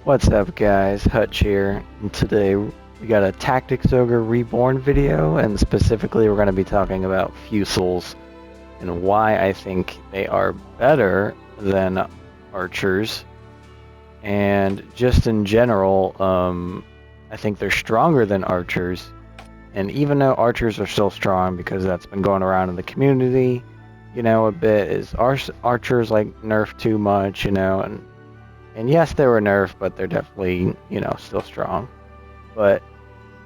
What's up guys, Hutch here, and today we got a Tactics Ogre Reborn video, and specifically we're going to be talking about Fusiliers and why I think they are better than archers, and just in general, I think they're stronger than archers, and even though archers are still strong because that's been going around in the community, a bit, is archers like nerfed too much, and yes, they were nerfed, but they're definitely, still strong. But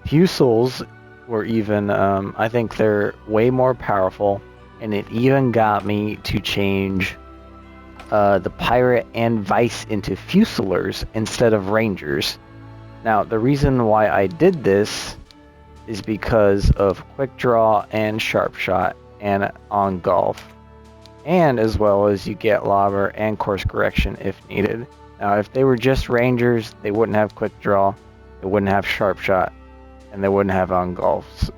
Fusils were even, I think they're way more powerful, and it even got me to change the Pirate and Vice into Fusiliers instead of Rangers. Now, the reason why I did this is because of Quick Draw and Sharp Shot and On Golf, and as well as you get Lobber and Course Correction if needed. Now, if they were just Rangers, they wouldn't have Quick Draw, they wouldn't have Sharp Shot, and they wouldn't have On Golf.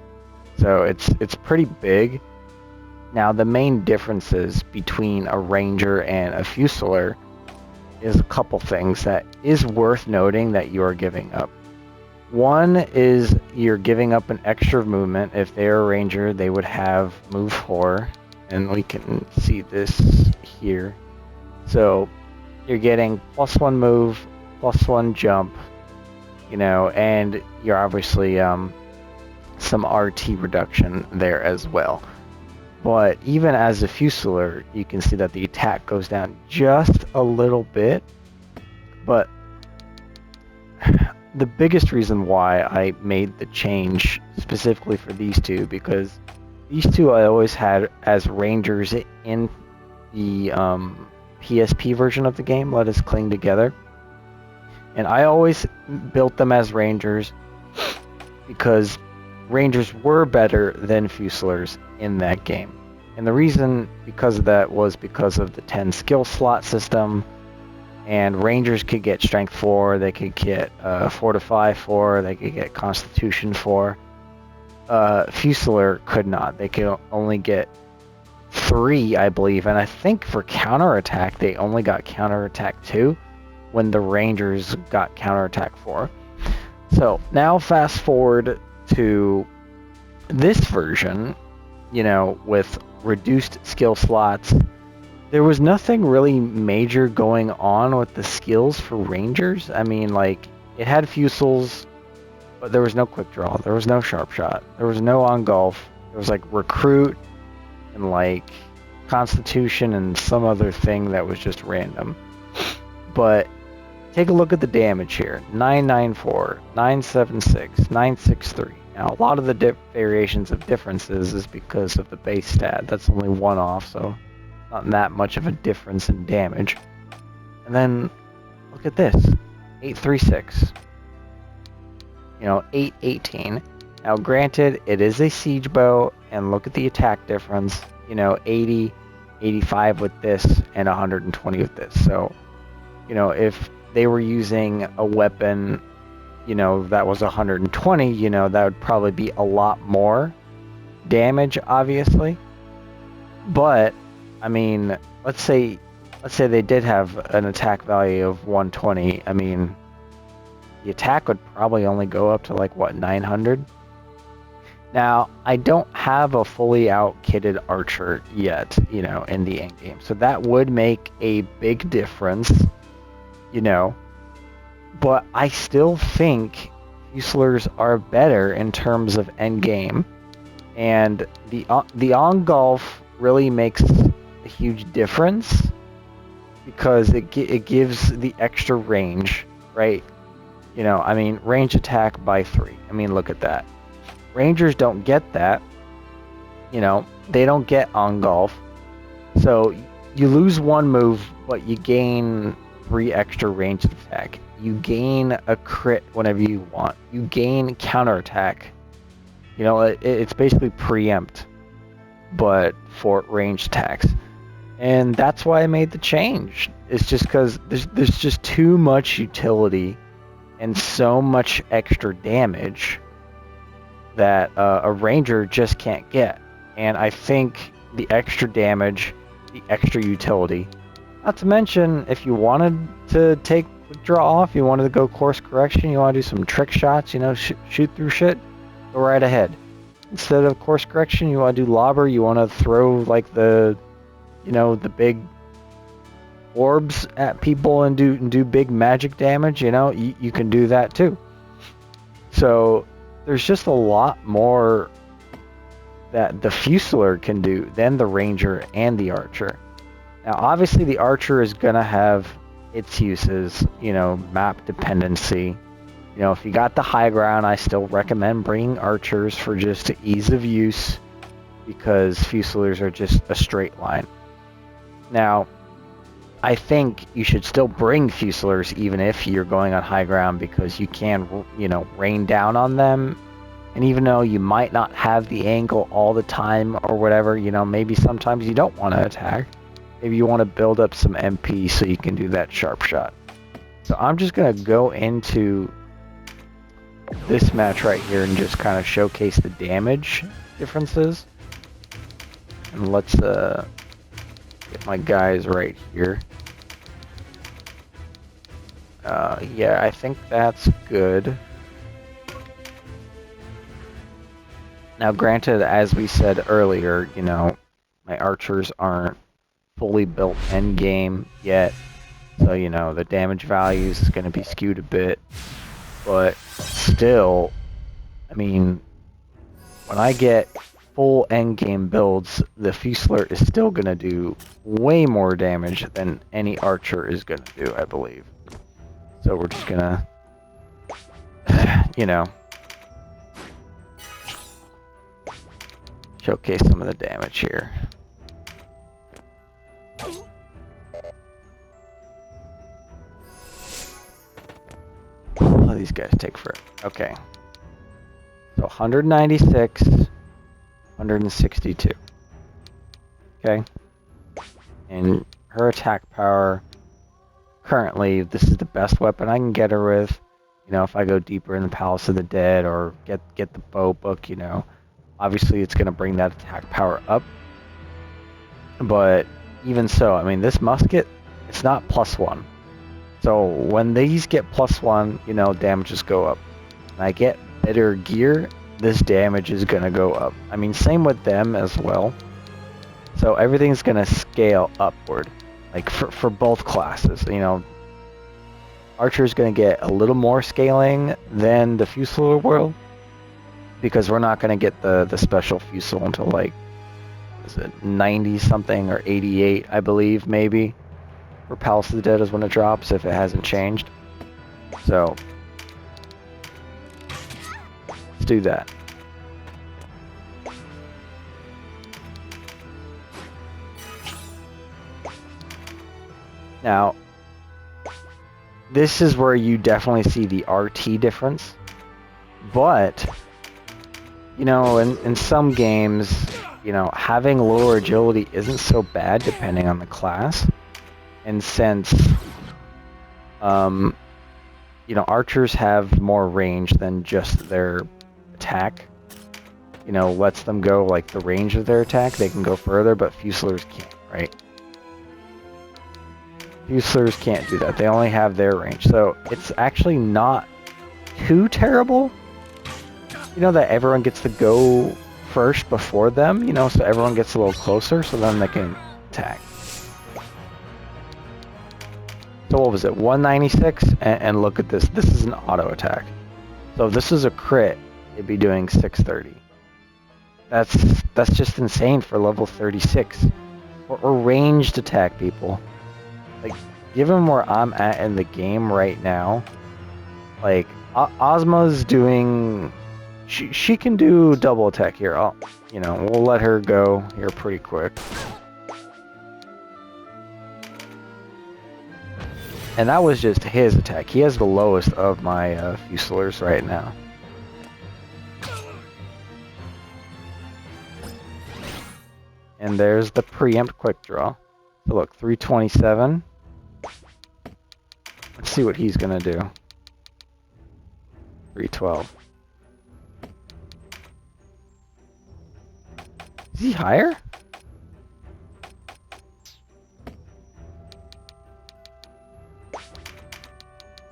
So it's pretty big. Now, the main differences between a Ranger and a Fusilier is a couple things that is worth noting that you are giving up. One is you're giving up an extra movement. If they're a Ranger, they would have move 4, and we can see this here. So you're getting +1 move, +1 jump, and you're obviously some RT reduction there as well. But even as a Fusilier, you can see that the attack goes down just a little bit. But the biggest reason why I made the change specifically for these two, because these two I always had as Rangers in the PSP version of the game, Let Us Cling Together, and I always built them as Rangers because Rangers were better than Fusiliers in that game. And the reason because of that was because of the 10 skill slot system, and Rangers could get Strength 4, they could get Fortify 4, they could get Constitution 4. Fusilier could not. They could only get 3, I believe, and I think for counterattack they only got counterattack 2 when the Rangers got counterattack 4. So now fast forward to this version, with reduced skill slots. There was nothing really major going on with the skills for Rangers. I mean, like, it had Fusils, but there was no Quick Draw, there was no Sharp Shot, there was no On Golf, there was like Recruit and like Constitution and some other thing that was just random. But take a look at the damage here. 994, 976, 963. Now, a lot of the variations of differences is because of the base stat. That's only one off, so not that much of a difference in damage. And then look at this. 836. 818. Now, granted, it is a siege bow, and look at the attack difference. 80, 85 with this, and 120 with this. So, if they were using a weapon, that was 120, that would probably be a lot more damage, obviously. But, I mean, let's say they did have an attack value of 120. I mean, the attack would probably only go up to, 900? Now, I don't have a fully out-kitted archer yet, in the end game. So that would make a big difference, But I still think Fusiliers are better in terms of end game. And the On Golf really makes a huge difference because it gives the extra range, right? Range attack by 3. I mean, look at that. Rangers don't get that. They don't get On Golf. So you lose 1 move, but you gain 3 extra range attack. You gain a crit whenever you want. You gain counterattack. It's basically preempt, but for range attacks. And that's why I made the change. It's just because there's just too much utility and so much extra damage that a Ranger just can't get. And I think the extra damage, the extra utility, not to mention if you wanted to take quick draw off, you wanted to go course correction, you want to do some trick shots, you know, shoot through shit, go right ahead. Instead of course correction, you want to do lobber, you want to throw like the, you know, the big orbs at people and do big magic damage, you know, you can do that too. So there's just a lot more that the Fusilier can do than the Ranger and the Archer. Now obviously the Archer is gonna have its uses, you know, map dependency. You know, if you got the high ground, I still recommend bringing Archers for just ease of use, because Fusiliers are just a straight line. Now, I think you should still bring Fusiliers even if you're going on high ground, because you can, you know, rain down on them. And even though you might not have the angle all the time or whatever, you know, maybe sometimes you don't want to attack. Maybe you want to build up some MP so you can do that sharp shot. So I'm just going to go into this match right here and just kind of showcase the damage differences. And let's get my guys right here. Yeah, I think that's good. Now granted, as we said earlier, you know, my archers aren't fully built endgame yet. So, you know, the damage values is going to be skewed a bit. But still, I mean, when I get full endgame builds, the Fusilier is still going to do way more damage than any archer is going to do, I believe. So we're just going to, you know, showcase some of the damage here. Oh, these guys take forever. Okay. So 196, 162. Okay. And her attack power, currently, this is the best weapon I can get her with. You know, if I go deeper in the Palace of the Dead or get the bow book, you know, obviously it's going to bring that attack power up. But even so, I mean, this musket, it's not +1. So when these get +1, you know, damages go up. When I get better gear, this damage is going to go up. I mean, same with them as well. So everything's going to scale upward, like for both classes. You know, Archer's going to get a little more scaling than the Fusilier will, because we're not going to get the special Fusil until like, is it 90 something or 88, I believe, maybe. For Palace of the Dead is when it drops, if it hasn't changed. So let's do that. Now, this is where you definitely see the RT difference. But, you know, in some games, you know, having lower agility isn't so bad depending on the class. And since, you know, archers have more range than just their attack, you know, lets them go like the range of their attack, they can go further, but Fusiliers can't, right? Fusiliers can't do that. They only have their range. So it's actually not too terrible, you know, that everyone gets to go first before them, you know, so everyone gets a little closer, so then they can attack. So what was it, 196? And look at this. This is an auto attack. So if this is a crit, it'd be doing 630. That's just insane for level 36. Or ranged attack, people. Like, given where I'm at in the game right now, like, Ozma's doing... She can do double attack here. You know, we'll let her go here pretty quick. And that was just his attack. He has the lowest of my Fusiliers right now. And there's the preempt quick draw. So look, 327. Let's see what he's gonna do. 312. Is he higher?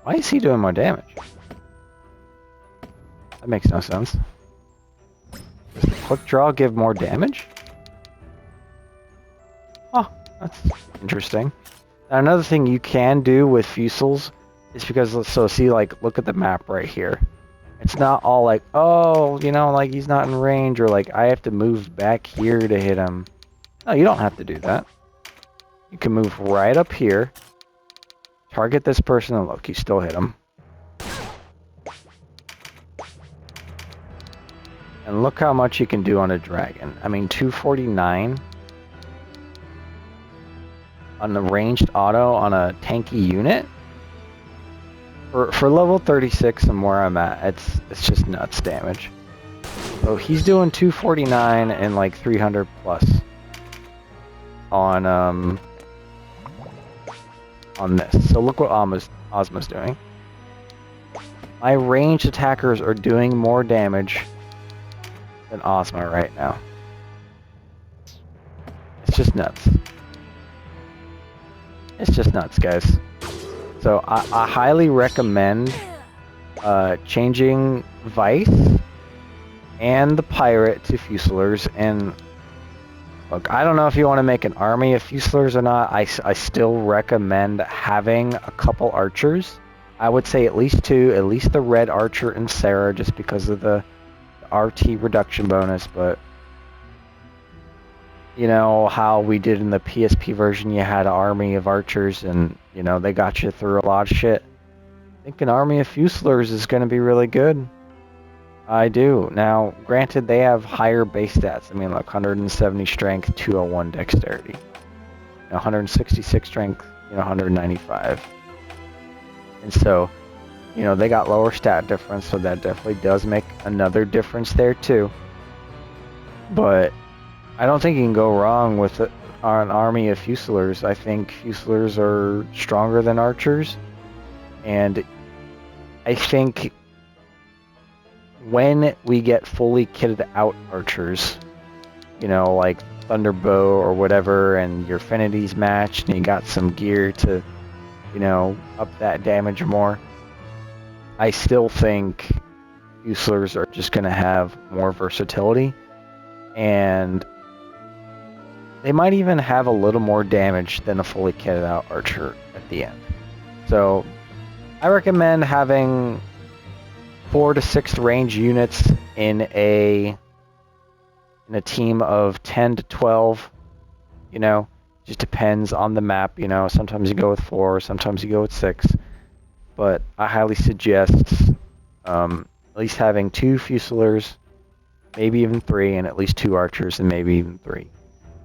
Why is he doing more damage? That makes no sense. Does the quick draw give more damage? Oh, that's interesting. Now, another thing you can do with Fusils is because, so see, like, look at the map right here. It's not all like, oh, you know, like he's not in range, or like I have to move back here to hit him. No, you don't have to do that. You can move right up here, target this person, and look, you still hit him. And look how much you can do on a dragon. I mean, 249 on the ranged auto on a tanky unit. For level 36 and where I'm at, it's just nuts damage. So he's doing 249 and like 300 plus on this. So look what Ozma's doing. My ranged attackers are doing more damage than Ozma right now. It's just nuts. It's just nuts, guys. So I highly recommend changing Vice and the Pirate to Fusiliers. And look, I don't know if you want to make an army of Fusiliers or not. I still recommend having a couple archers. I would say at least two, at least the Red Archer and Sarah, just because of the RT reduction bonus. But you know how we did in the PSP version, you had an army of archers and, you know, they got you through a lot of shit. I think an army of Fusiliers is going to be really good. I do. Now, granted, they have higher base stats. I mean, like 170 strength, 201 dexterity. 166 strength, 195. And so, you know, they got lower stat difference, so that definitely does make another difference there too. But I don't think you can go wrong with an army of Fusiliers. I think Fusiliers are stronger than archers. And I think when we get fully kitted out archers, you know, like Thunderbow or whatever, and your affinities matched, and you got some gear to, you know, up that damage more, I still think Fusiliers are just going to have more versatility. And they might even have a little more damage than a fully kitted out archer at the end. So I recommend having 4 to 6 range units in a team of 10 to 12. You know, just depends on the map. You know, sometimes you go with 4, sometimes you go with 6. But I highly suggest at least having 2 Fusiliers, maybe even 3, and at least 2 archers, and maybe even 3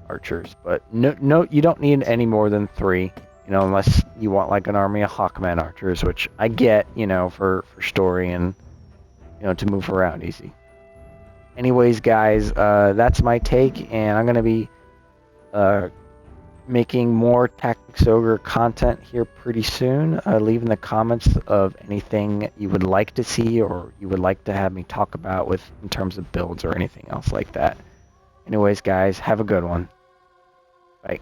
archers. But no, you don't need any more than 3, you know, unless you want like an army of Hawkman archers, which I get, you know, for story and, you know, to move around easy. Anyways, guys, that's my take, and I'm gonna be making more Tactics Ogre content here pretty soon. Leave in the comments of anything you would like to see or you would like to have me talk about with in terms of builds or anything else like that. Anyways, guys, have a good one. Bye.